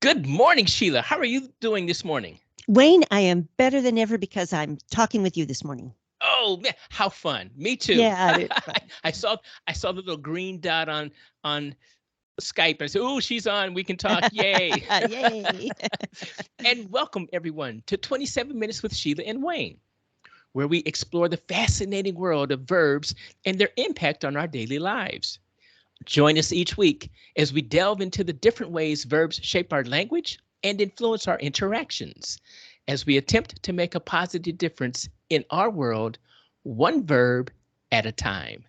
Good morning, Sheila. How are you doing this morning? Wayne, I am better than ever because I'm talking with you this morning. Oh man, how fun! Me too. Yeah, it is fun. I saw I saw the little green dot on Skype. I said, "Oh, she's on. We can talk. Yay!" Yay. And welcome everyone to 27 Minutes with Sheila and Wayne, where we explore the fascinating world of verbs and their impact on our daily lives. Join us each week as we delve into the different ways verbs shape our language and influence our interactions, as we attempt to make a positive difference in our world, one verb at a time.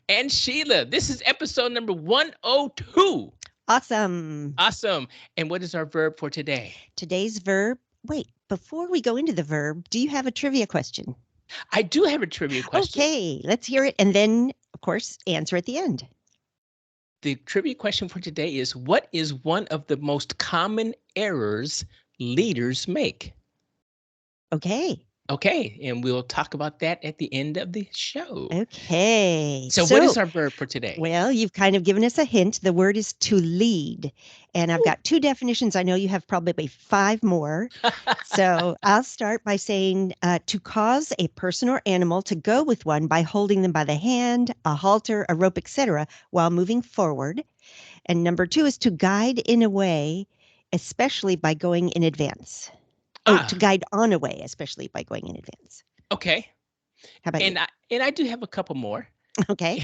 And Sheila, this is episode number 102. Awesome. Awesome. And what is our verb for today? Today's verb. Wait, before we go into the verb, do you have a trivia question? I do have a trivia question. Okay, let's hear it. And then, of course, answer at the end. The trivia question for today is, what is one of the most common errors leaders make? Okay. Okay, and we'll talk about that at the end of the show. Okay. So what is our verb for today? Well, you've kind of given us a hint. The word is to lead. And I've got two definitions. I know you have probably five more. So I'll start by saying to cause a person or animal to go with one by holding them by the hand, a halter, a rope, etc., while moving forward. And number two is to guide in a way, especially by going in advance. Oh, to Ah, guide on a way, especially by going in advance. okay. How about you? And I do have a couple more. Okay.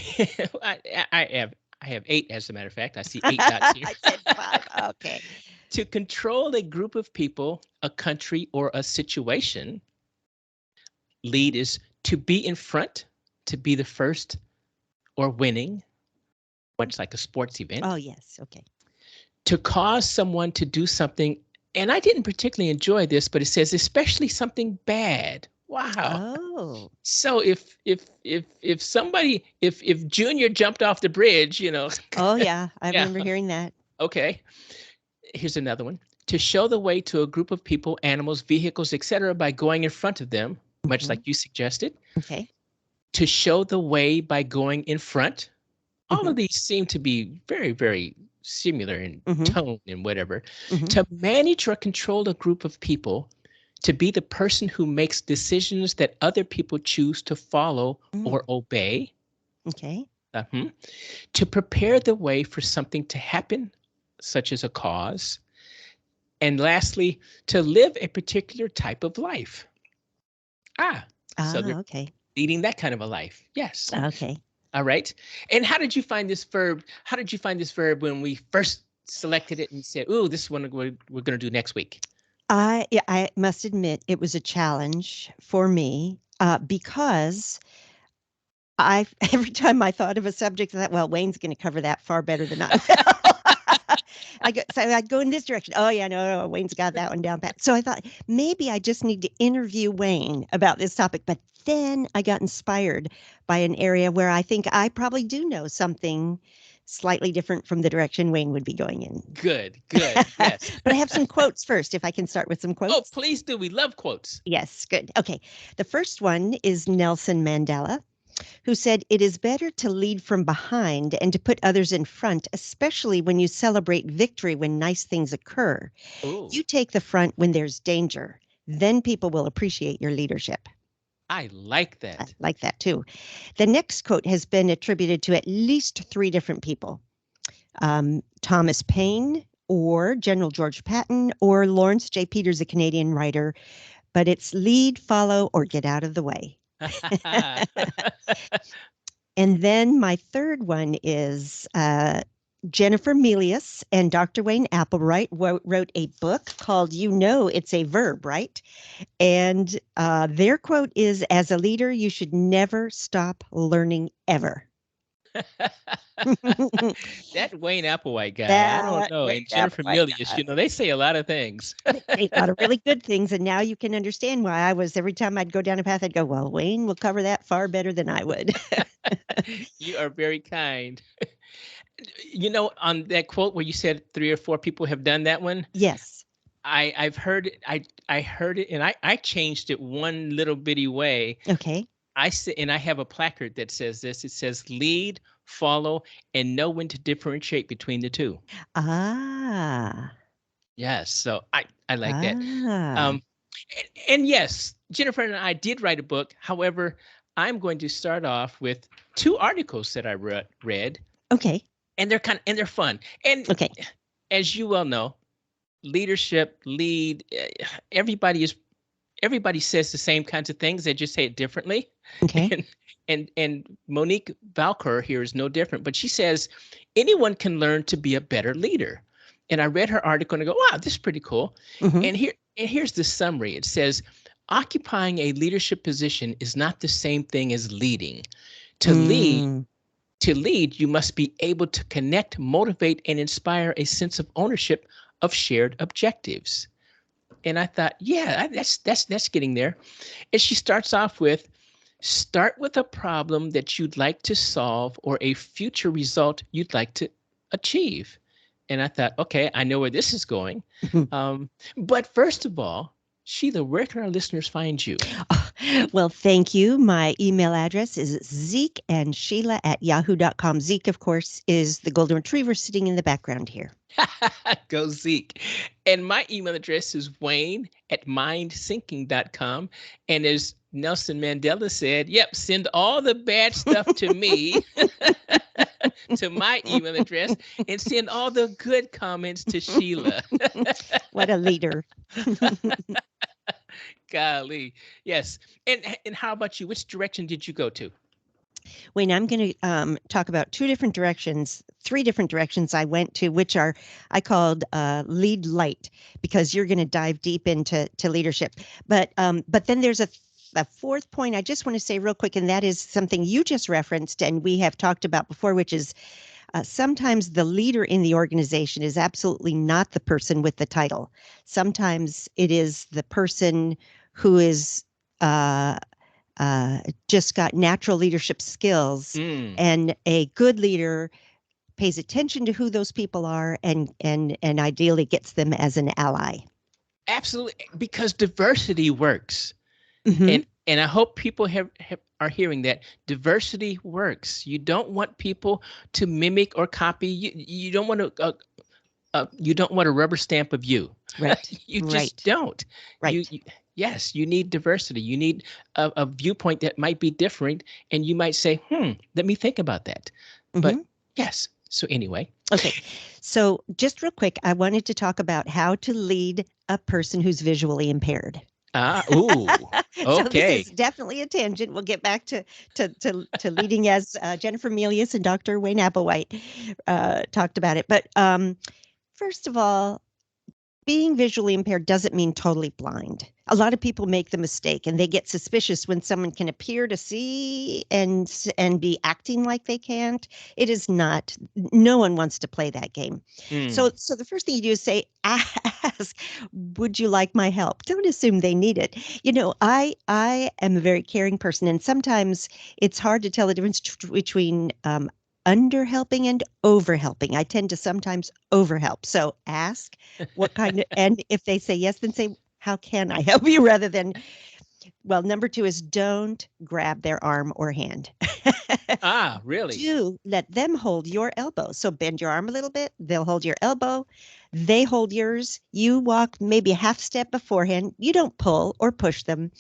I have eight, as a matter of fact. I see eight dots here. I said five. Okay. To control a group of people, a country, or a situation, lead is to be in front, to be the first or winning, much like a sports Oh, event. yes. Okay. To cause someone to do something, and I didn't particularly enjoy this, but it says especially something bad. Wow. Oh. So if somebody if Junior jumped off the bridge, Oh, yeah. I yeah, remember hearing that. okay. Here's another one. To show the way to a group of people, animals, vehicles, etc., by going in front of them, much Mhm. like you suggested. Okay. To show the way by going in front. All Mhm. of these seem to be very, very similar in Mhm. tone and whatever. Mhm. To manage or control a group of people, to be the person who makes decisions that other people choose to follow Mm. or obey. Okay. Mhm. To prepare the way for something to happen, such as a cause. And lastly, to live a particular type of life. Ah, so they're Okay. leading that kind of a life. Yes. Okay. All right. And how did you find this verb? How did you find this verb when we first selected it and said, "Ooh, this is one we're going to do next week"? I must admit it was a challenge for me because I every time I thought of a subject, I thought, well, Wayne's going to cover that far better than I will. So I'd go in this direction. Oh yeah, no, Wayne's got that one down pat. So I thought maybe I just need to interview Wayne about this topic. But then I got inspired by an area where I think I probably do know something slightly different from the direction Wayne would be going in. Good, good. Yes. But I have some quotes first, if I can start with some Oh, quotes. please do. We love quotes. Yes, good. Okay. The first one is Nelson Mandela, who said, "It is better to lead from behind and to put others in front, especially when you celebrate victory when nice things occur. Oh, You take the front when there's danger. Then people will appreciate your leadership." I like I that. like that too. The next quote has been attributed to at least three different people: Thomas Paine, or General George Patton, or Lawrence J. Peters, a Canadian writer. But it's lead, follow, or get out of the way. And then my third one is Jennifer Melius and Dr. Wayne Applewright wrote a book called "You Know It's a Verb," right? And their quote is, "As a leader, you should never stop learning ever." That Wayne Applewhite guy, I don't That know, Wayne and Jennifer Applewright Milius, guy. they say a lot of things. They say a lot of really good things, and now you can understand why I was every time I'd go down a path, I'd go, "Well, Wayne will cover that far better than I would." You are very kind. On that quote where you said three or four people have done that one, Yes. I've heard it. I heard it, and I changed it one little bitty way. Okay. I say, and I have a placard that says this. It says, "Lead, follow, and know when to differentiate between the two." Ah. Yes. So I like that. Ah, Um, and yes, Jennifer and I did write a book. However, I'm going to start off with two articles that I read, okay. and they're fun. And Okay. as you well know, leadership, lead, everybody says the same kinds of things. They just say it differently. Okay. And Monique Valcour here is no different. But she says anyone can learn to be a better leader. And I read her article and I go, wow, this is pretty cool. Mm-hmm. And here's the summary. It says occupying a leadership position is not the same thing as leading. To lead, Mm. you must be able to connect, motivate, and inspire a sense of ownership of shared objectives. And I thought, yeah, that's getting there. And she starts off with start with a problem that you'd like to solve or a future result you'd like to achieve. And I thought, okay, I know where this is going. But first of all, Sheila, where can our listeners find you? Well, thank you. My email address is zekeandsheila@yahoo.com. Zeke, of course, is the golden retriever sitting in the background here. Go Zeke. And my email address is wayne@mindsyncing.com. And as Nelson Mandela said, yep, send all the bad stuff to me, to my email address, and send all the good comments to Sheila. What a leader. Golly. Yes. And how about you? Which direction did you go to? Wayne, I'm going to talk about three different directions I went to, which are I called lead light, because you're going to dive deep into leadership. But then there's a fourth point I just want to say real quick, and that is something you just referenced and we have talked about before, which is sometimes the leader in the organization is absolutely not the person with the title. Sometimes it is the person who is uh, just got natural leadership skills, Mm. and a good leader pays attention to who those people are and ideally gets them as an ally. Absolutely, because diversity works. Mm-hmm. And I hope people are hearing that diversity works. You don't want people to mimic or copy. You don't want to you don't want a rubber stamp of you. Right. You just Right. don't. You, Right. you yes, you need diversity. You need a viewpoint that might be different, and you might say, let me think about that. But Mm-hmm. yes. So anyway. Okay. So just real quick, I wanted to talk about how to lead a person who's visually impaired. Ooh. So this Okay. is definitely a tangent. We'll get back to leading as Jennifer Melius and Dr. Wayne Applewhite talked about it. But first of all, being visually impaired doesn't mean totally blind. A lot of people make the mistake and they get suspicious when someone can appear to see and be acting like they can't. It is not. No one wants to play that game. Mm. So the first thing you do is say, ask, would you like my help? Don't assume they need it. I am a very caring person, and sometimes it's hard to tell the difference between under helping and over helping. I tend to sometimes over help. So ask what kind of, and if they say yes, then say, how can I help you, rather than, well, number two is don't grab their arm or hand. Really? Do let them hold your elbow. So bend your arm a little bit. They'll hold your elbow. They hold yours. You walk maybe a half step beforehand. You don't pull or push them.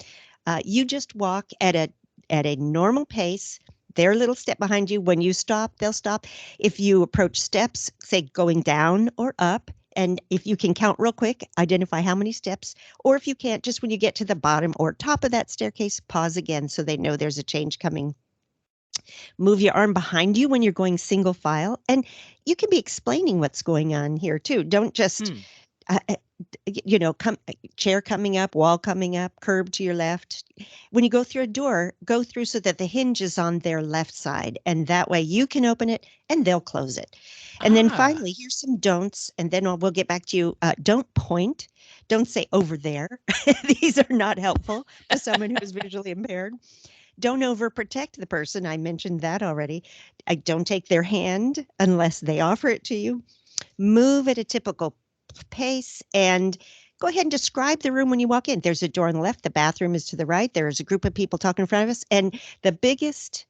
You just walk at a normal pace. They're a little step behind you. When you stop, they'll stop. If you approach steps, say going down or up, and if you can count real quick, identify how many steps. Or if you can't, just when you get to the bottom or top of that staircase, pause again so they know there's a change coming. Move your arm behind you when you're going single file. And you can be explaining what's going on here too. Don't just Hmm. chair coming up, wall coming up, curb to your left. When you go through a door, go through so that the hinge is on their left side, and that way you can open it and they'll close it. And then Ah. finally, here's some don'ts, and then we'll get back to you. Don't point. Don't say over there. These are not helpful to someone who is visually impaired. Don't overprotect the person. I mentioned that already. I don't take their hand unless they offer it to you. Move at a typical pace, and go ahead and describe the room when you walk in. There's a door on the left, the bathroom is to the right, there's a group of people talking in front of us, and the biggest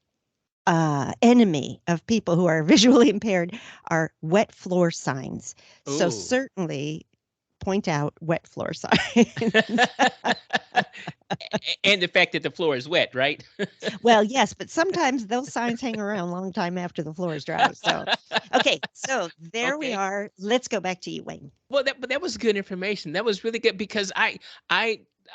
enemy of people who are visually impaired are wet floor signs. So Ooh. certainly point out wet floor signs. And the fact that the floor is wet, right? Well, yes, but sometimes those signs hang around a long time after the floor is dry. So, okay, so there we Okay. are. Let's go back to you, Wayne. Well, that was good information. That was really good because I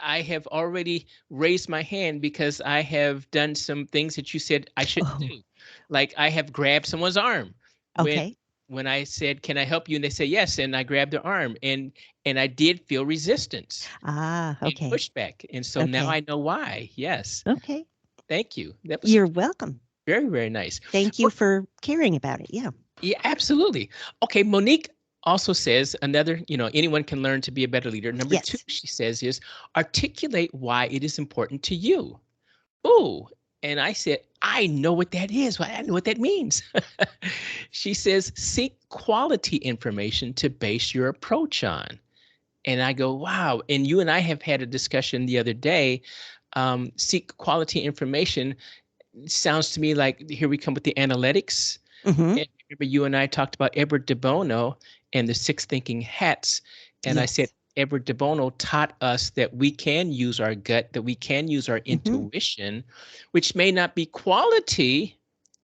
I have already raised my hand because I have done some things that you said I shouldn't Oh, do. Like I have grabbed someone's arm when okay. when I said, "Can I help you?" and they say yes, and I grabbed their arm and I did feel resistance Ah, and okay. pushback. And so now Okay. I know why. Yes. Okay. Thank you. That was You're welcome. very, very nice. Thank you Well, for caring about it. Yeah. yeah, absolutely. Okay, Monique also says another, anyone can learn to be a better leader. Number two, Yes. she says, is articulate why it is important to you. Oh, and I said, I know what that is. Well, I know what that means. She says, seek quality information to base your approach on. And I go, wow. And you and I have had a discussion the other day. Seek quality information sounds to me like here we come with the analytics. Mm-hmm. And remember, you and I talked about Edward de Bono and the six thinking hats. And I said, Yes. Edward de Bono taught us that we can use our gut, that we can use our Mm-hmm. intuition, which may not be quality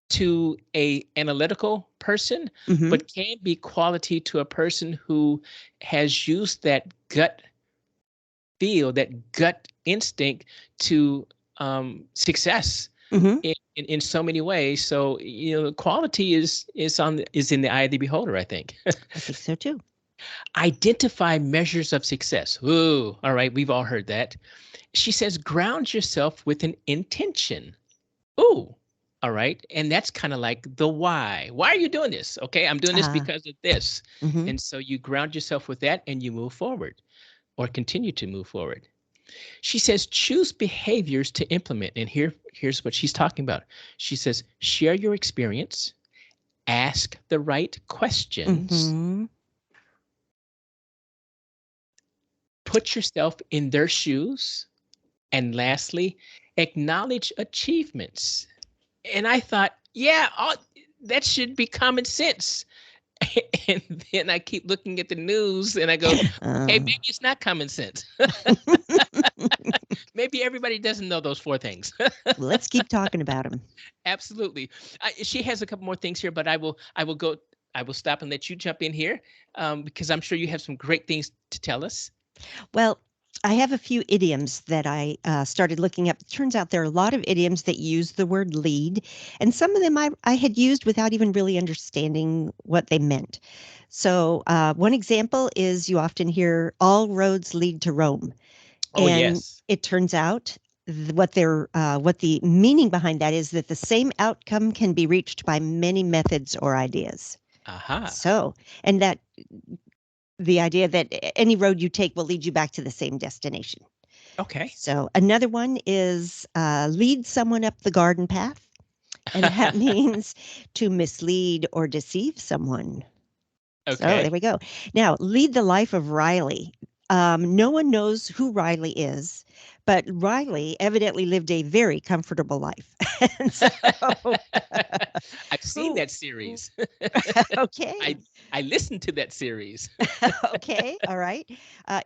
to a analytical person, Mm-hmm. but can be quality to a person who has used that gut feel, that gut instinct to success Mm-hmm. in so many ways. So quality is in the eye of the beholder, I think. I think so too. Identify measures of success. Ooh, all right, we've all heard that. She says ground yourself with an intention. Ooh, all right. And that's kind of like the why. Why are you doing this? Okay, I'm doing this Ah. because of this. Mm-hmm. And so you ground yourself with that and you move forward or continue to move forward. She says, choose behaviors to implement. And here's what she's talking about. She says, share your experience, ask the right questions, Mm-hmm. put yourself in their shoes, and lastly, acknowledge achievements. And I thought, yeah, that should be common sense. And then I keep looking at the news and I go, okay, maybe it's not common sense. Maybe everybody doesn't know those four things. Let's keep talking about them. Absolutely. She has a couple more things here, but I will stop and let you jump in here because I'm sure you have some great things to tell us. Well, I have a few idioms that I started looking up. It turns out there are a lot of idioms that use the word lead, and some of them I had used without even really understanding what they meant. So, one example is you often hear all roads lead to Rome. Oh, And yes. it turns out what the meaning behind that is that the same outcome can be reached by many methods or ideas. Aha. So, and that the idea that any road you take will lead you back to the same destination. Okay. So another one is lead someone up the garden path, and that means to mislead or deceive someone. So there Okay. we go. Now, lead the life of Riley. No one knows who Riley is, but Riley evidently lived a very comfortable life. And so, I've seen who? that series. Okay. I I listened to that series. Okay. All right.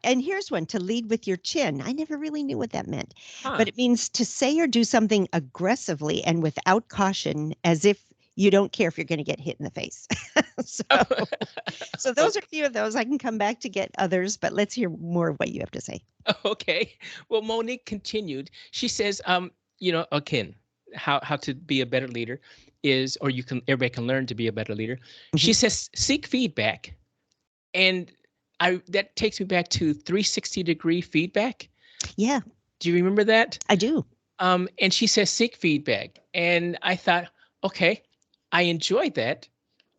And here's one to lead with your chin. I never really knew what that meant, Huh. but it means to say or do something aggressively and without caution, as if you don't care if you're going to get hit in the face. so, so those are a Okay. few of those. I can come back to get others, but let's hear more of what you have to say. Okay. Well, Monique continued. She says, again, how to be a better leader is, or everybody can learn to be a better leader. She Mhm. says, seek feedback. And that takes me back to 360-degree feedback. Yeah, Do you remember that? I do. And she says, seek feedback. And I thought, okay, I enjoyed that.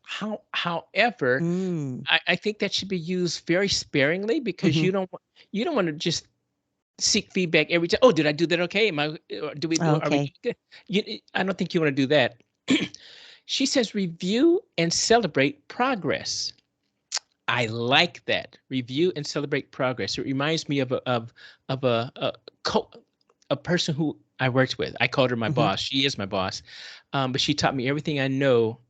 However, Mm. I think that should be used very sparingly because Mhm. you don't want to just seek feedback every time. Oh, did I do that okay? Are we Okay. doing good? I don't think you want to do that. She says review and celebrate progress. I like that. Review and celebrate progress. It reminds me of co- a person who I worked with. I called her my Mhm. boss. She is my boss. But she taught me everything I know,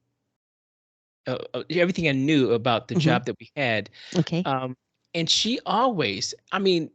everything I knew about the Mhm. job that we had. Okay. Um, And she always, I mean,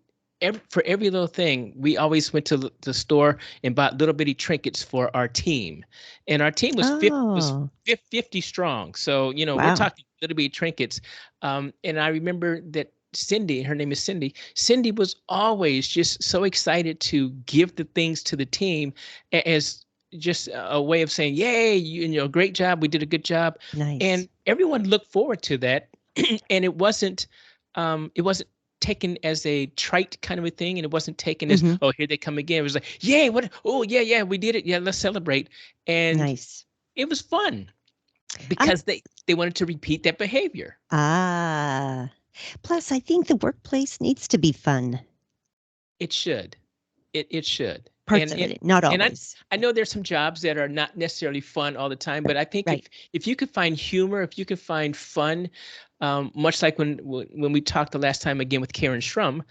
for every little thing, we always went to the store and bought little bitty trinkets for our team. And our team was Oh, 50 strong. So, we're wow. talking little bitty trinkets. And I remember that Cindy, her name is Cindy. Cindy was always just so excited to give the things to the team as just a way of saying, "Yay, great job. We did a good job." Nice. And everyone looked forward to that. And it wasn't taken as a trite kind of a thing, and it wasn't taken as, Hmm. oh, here they come again. It was like, yay, what? Oh, yeah, yeah, we did it. Yeah, let's celebrate. And Nice. it was fun I because they wanted to repeat that behavior. ah. Plus, I think the workplace needs to be fun. It should. It should. Parts And of it it, not and always. I know there's some jobs that are not necessarily fun all the time, but I think Right. if you could find humor, if you could find fun, much like when we talked the last time again with Karen Shrum,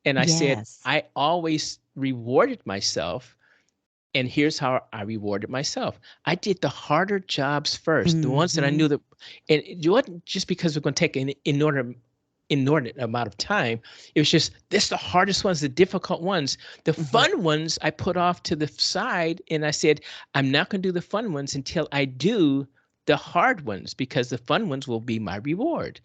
and I said Yes. I always rewarded myself. And here's how I rewarded myself. I did the harder jobs first, the ones that I Hmm. knew that, and it wasn't just because we're going to take an inordinate amount of time. It was just this the hardest ones, the difficult ones. The Hmm. fun ones I put off to the side, and I said, I'm not going to do the fun ones until I do the hard ones because the fun ones will be my reward.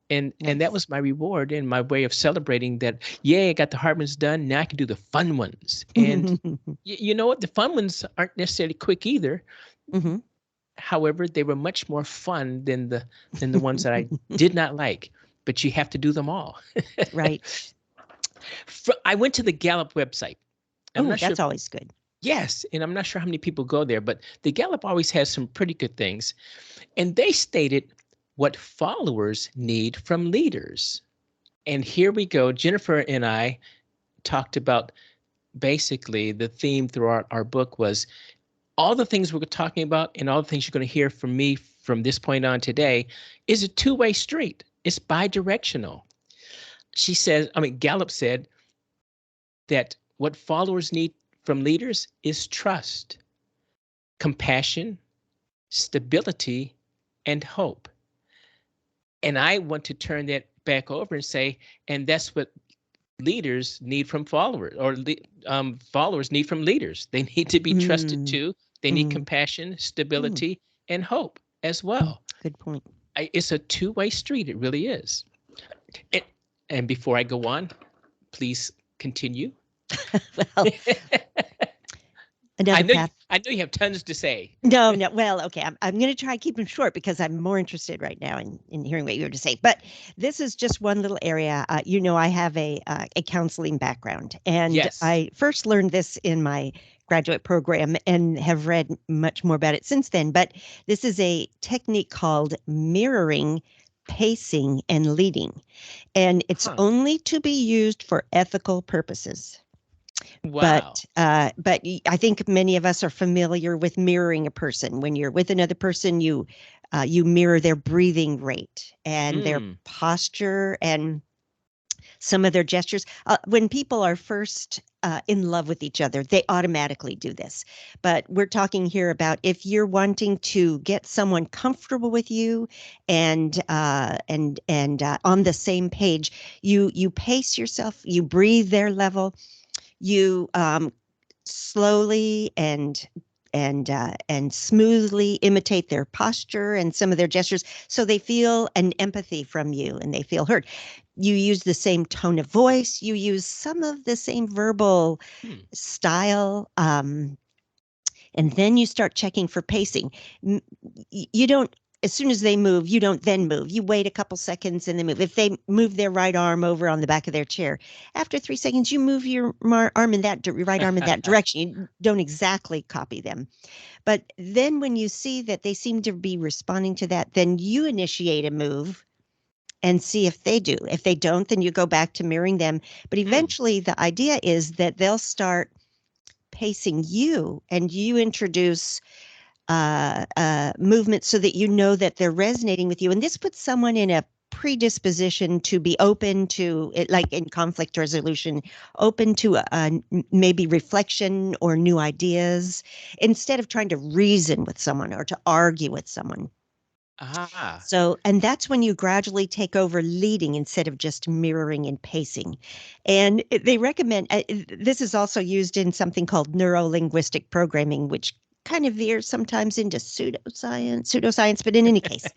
And that Nice. was my reward and my way of celebrating that, yay, I got the hard ones done. Now I can do the fun ones. And you know what? The fun ones aren't necessarily quick either. Hmm. However, they were much more fun than the ones that I did not like. But you have to do them all. Right. I went to the Gallup website. I'm Oh, not sure. that's always good. Yes, and I'm not sure how many people go there, but the Gallup always has some pretty good things. And they stated what followers need from leaders. And here we go. Jennifer and I talked about basically the theme throughout our book was all the things we're talking about and all the things you're going to hear from me from this point on today is a two-way street. It's bi-directional. She says, I mean, Gallup said that what followers need from leaders is trust, compassion, stability, and hope. And I want to turn that back over and say, and that's what leaders need from followers, or followers need from leaders. They need to be trusted Mm, too. They need mm, compassion, mm, stability, and hope as mm. well. Good point. It's a two-way street. It really is. And, and before I go on, please continue. Well, I another know path. I know you have tons to say. No, no. Well, okay. I'm going to try to keep them short because I'm more interested right now in hearing what you have to say. But this is just one little area. I have a counseling background, and Yes. I first learned this in my graduate program and have read much more about it since then. But this is a technique called mirroring, pacing, and leading, and it's Huh. only to be used for ethical purposes. Wow. But I think many of us are familiar with mirroring a person. When you're with another person, you mirror their breathing rate and their Mm. posture and some of their gestures. When people are first in love with each other, they automatically do this. But we're talking here about if you're wanting to get someone comfortable with you and on the same page, you pace yourself, you breathe their level, you slowly and smoothly imitate their posture and some of their gestures so they feel an empathy from you and they feel heard. You use the same tone of voice, you use some of the same verbal Hmm. style, and then you start checking for pacing. You don't, as soon as they move, you don't then move. You wait a couple seconds and then move. If they move their right arm over on the back of their chair, after 3 seconds, you move your arm in right arm in that direction. You don't exactly copy them. But then when you see that they seem to be responding to that, then you initiate a move and see if they do. If they don't, then you go back to mirroring them. But Hmm. eventually, the idea is that they'll start pacing you and you introduce movement so that you know that they're resonating with you. And this puts someone in a predisposition to be open to it, like in conflict resolution, open to maybe reflection or new ideas instead of trying to reason with someone or to argue with someone. Ah, So, and that's when you gradually take over leading instead of just mirroring and pacing. And they recommend this is also used in something called neuro-linguistic programming, which kind of veers sometimes into pseudoscience, but in any case,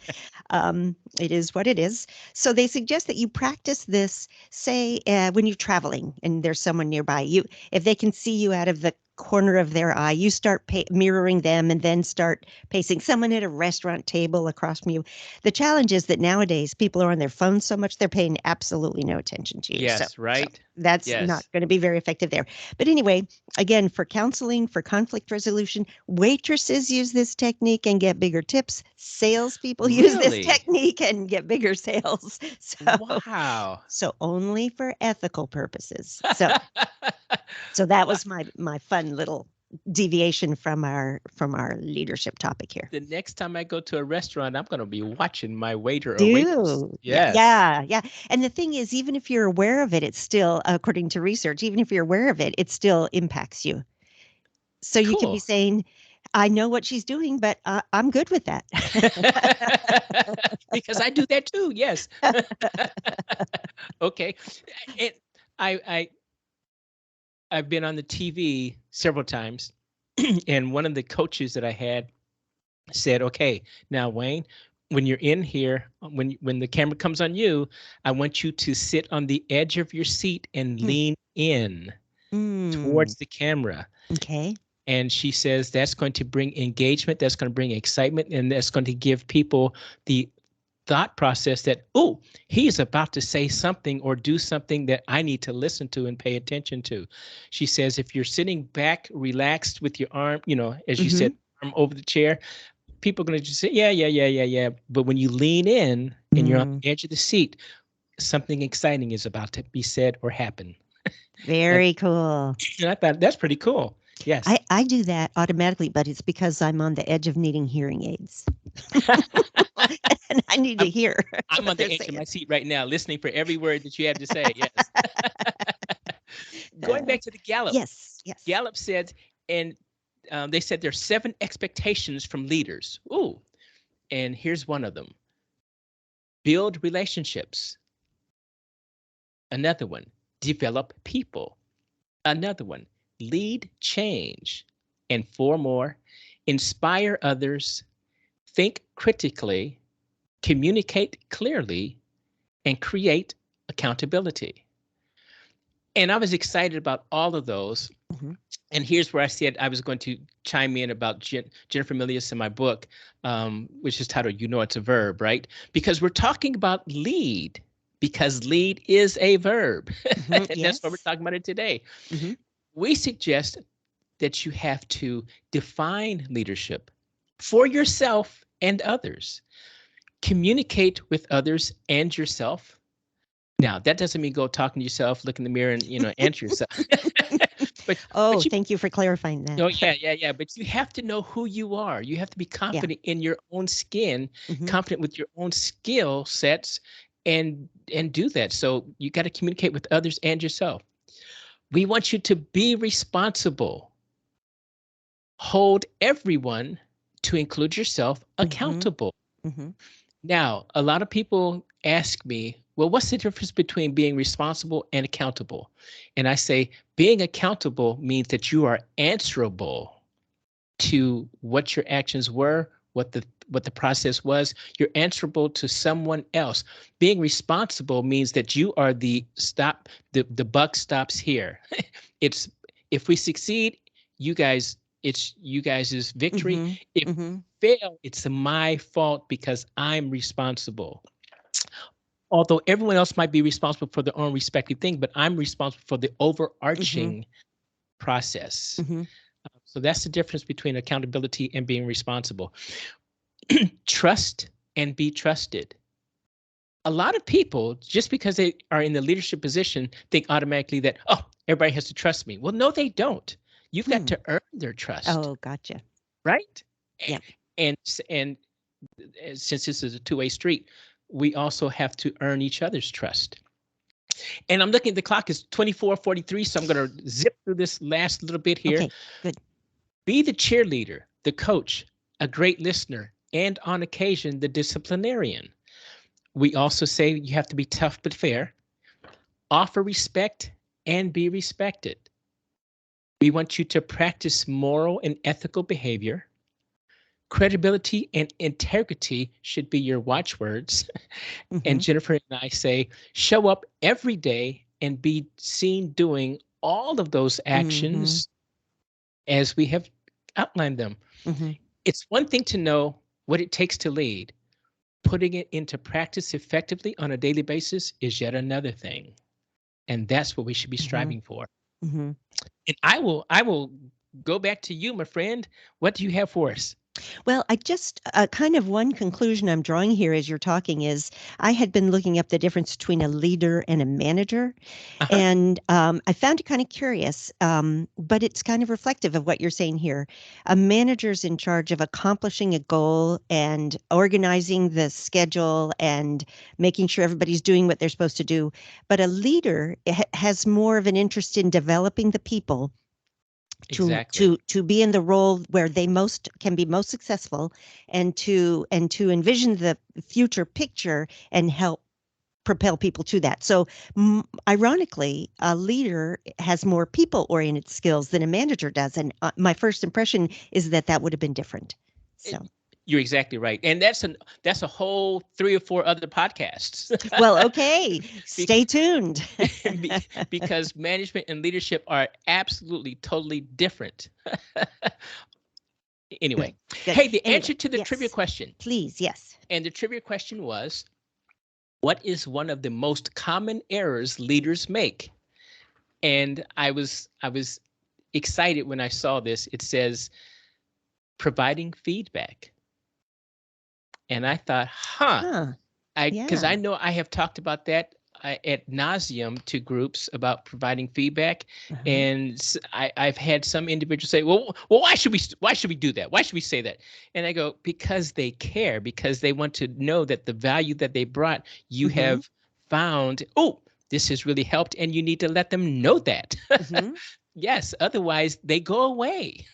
it is what it is. So they suggest that you practice this, say, when you're traveling and there's someone nearby. If they can see you out of the corner of their eye, you start mirroring them and then start pacing. Someone at a restaurant table across from you. The challenge is that nowadays people are on their phones so much they're paying absolutely no attention to you. yes, So right? that's not Yes. going to be very effective there. But anyway, again, for counseling, for conflict resolution, waitresses use this technique and get bigger tips. Salespeople use this Really? technique and get bigger sales. Wow. So only for ethical purposes. So that Wow. was my fun little deviation from our leadership topic here. The next time I go to a restaurant, I'm going to be watching my waiter or waitress. Do. Yeah, Yes. yeah, yeah. And the thing is, even if you're aware of it, it's still, according to research, even if you're aware of it, it still impacts you. So you can be Cool. saying, I know what she's doing, but I'm good with that. Because I do that too. Yes. Okay. And I I've been on the TV several times, and one of the coaches that I had said, "Okay, now Wayne, when you're in here, when the camera comes on you, I want you to sit on the edge of your seat and Hmm. lean in Mm, towards the camera." okay. And she says that's going to bring engagement, that's going to bring excitement, and that's going to give people the thought process that, oh, he's about to say something or do something that I need to listen to and pay attention to. She says, if you're sitting back, relaxed with your arm, as you Mm-hmm. said, arm over the chair, people are going to just say, yeah, yeah, yeah, yeah, yeah. But when you lean in and you're on Mm, the edge of the seat, something exciting is about to be said or happen. And, very cool. and I thought that's pretty cool. Yes. I do that automatically, but it's because I'm on the edge of needing hearing aids. And I need to I'm, hear I'm what on they're the edge of saying. my seat right now, listening for every word that you have to say. Yes. Going Uh, back to the Gallup, yes, yes. Gallup said, and they said there's 7 expectations from leaders. Ooh, and here's one of them: build relationships. Another one: develop people. Another one: lead change. And 4 more: inspire others, think critically, communicate clearly, and create accountability. And I was excited about all of those. Mhm. And here's where I said I was going to chime in about Jennifer Milius in my book, which is titled "You Know It's a Verb," right? Because we're talking about lead, because lead is a verb, Mhm. and that's what we're Yes. talking about it today. Mhm. We suggest that you have to define leadership for yourself and others, communicate with others and yourself. Now, that doesn't mean go talking to yourself, look in the mirror, and answer yourself. but Oh, but you thank you for clarifying that. Oh, yeah, yeah, yeah. But you have to know who you are. You have to be Yeah. confident in your own skin, Mhm. confident with your own skill sets, and do that. So you got to communicate with others and yourself. We want you to be responsible. Hold everyone, to include yourself, Mhm. accountable. Mhm. Now, a lot of people ask me, well, what's the difference between being responsible and accountable? And I say, being accountable means that you are answerable to what your actions were, what the process was. You're answerable to someone else. Being responsible means that you are the buck stops here. It's if we succeed, it's you guys' victory. Mhm. If Mhm. we fail, it's my fault because I'm responsible. Although everyone else might be responsible for their own respective thing, but I'm responsible for the Mhm. overarching process. Mhm. So that's the difference between accountability and being responsible. Trust and be trusted. A lot of people, just because they are in the leadership position, think automatically that, oh, everybody has to trust me. Well, no, they don't. You've got Hmm. to earn their trust, Oh, gotcha. right? Yeah. And since this is a two-way street, we also have to earn each other's trust. And I'm looking at the clock is 24:43, so I'm going to zip through this last little bit here. Okay. Good. Be the cheerleader, the coach, a great listener, and on occasion, the disciplinarian. We also say you have to be tough but fair, offer respect, and be respected. We want you to practice moral and ethical behavior. Credibility and integrity should be your watchwords. And Mhm. Jennifer and I say, show up every day and be seen doing all of those Mhm. actions as we have outlined them. Mhm. It's one thing to know what it takes to lead. Putting it into practice effectively on a daily basis is yet another thing. And that's what we should be Mhm. striving for. Mhm. And I will go back to you, my friend. What do you have for us? Well, I just kind of one conclusion I'm drawing here as you're talking is I had been looking up the difference between a leader and a manager, Uh-huh. and I found it kind of curious, but it's kind of reflective of what you're saying here. A manager's in charge of accomplishing a goal and organizing the schedule and making sure everybody's doing what they're supposed to do. But a leader has more of an interest in developing the people Exactly. to be in the role where they most can be most successful, and to envision the future picture and help propel people to that. So ironically, a leader has more people oriented skills than a manager does, and my first impression is that that would have been different. It- So You're exactly right. And that's a whole 3 or 4 other podcasts. well, okay, Be- stay tuned. because management and leadership are absolutely totally different. Good, Anyway, good. hey, the Anyway, answer to the trivia yes, question, please, yes. and the trivia question was, what is one of the most common errors leaders make? And I was excited when I saw this. It says providing feedback. And I thought, Huh. because I Yeah. know I have talked about that at nauseum to groups about providing feedback, Uh-huh. and I've had some individuals say, well, why should we do that? Why should we say that? And I go, because they care, because they want to know that the value that they brought, you Mm-hmm. have found. Oh, this has really helped, and you need to let them know that. Mm-hmm. Yes, otherwise they go away,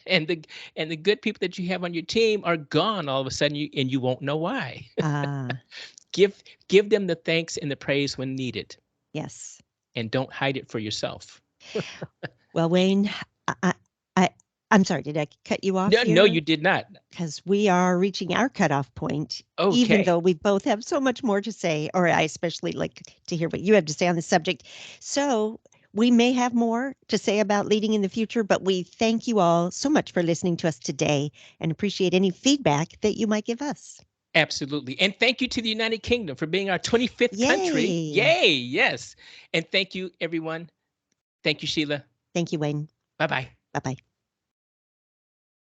and the good people that you have on your team are gone all of a sudden, and you won't know why. Ah, Give them the thanks and the praise when needed, yes. and don't hide it for yourself. Well, Wayne, I, I, I- I'm sorry, did I cut you off No, no, here? you did not. Because we are reaching our cutoff point, even Okay. though we both have so much more to say, or I especially like to hear what you have to say on the subject. So we may have more to say about leading in the future, but we thank you all so much for listening to us today and appreciate any feedback that you might give us. Absolutely. And thank you to the United Kingdom for being our 25th country. Yay. Yay, yes. And thank you, everyone. Thank you, Sheila. Thank you, Wayne. Bye bye. Bye bye.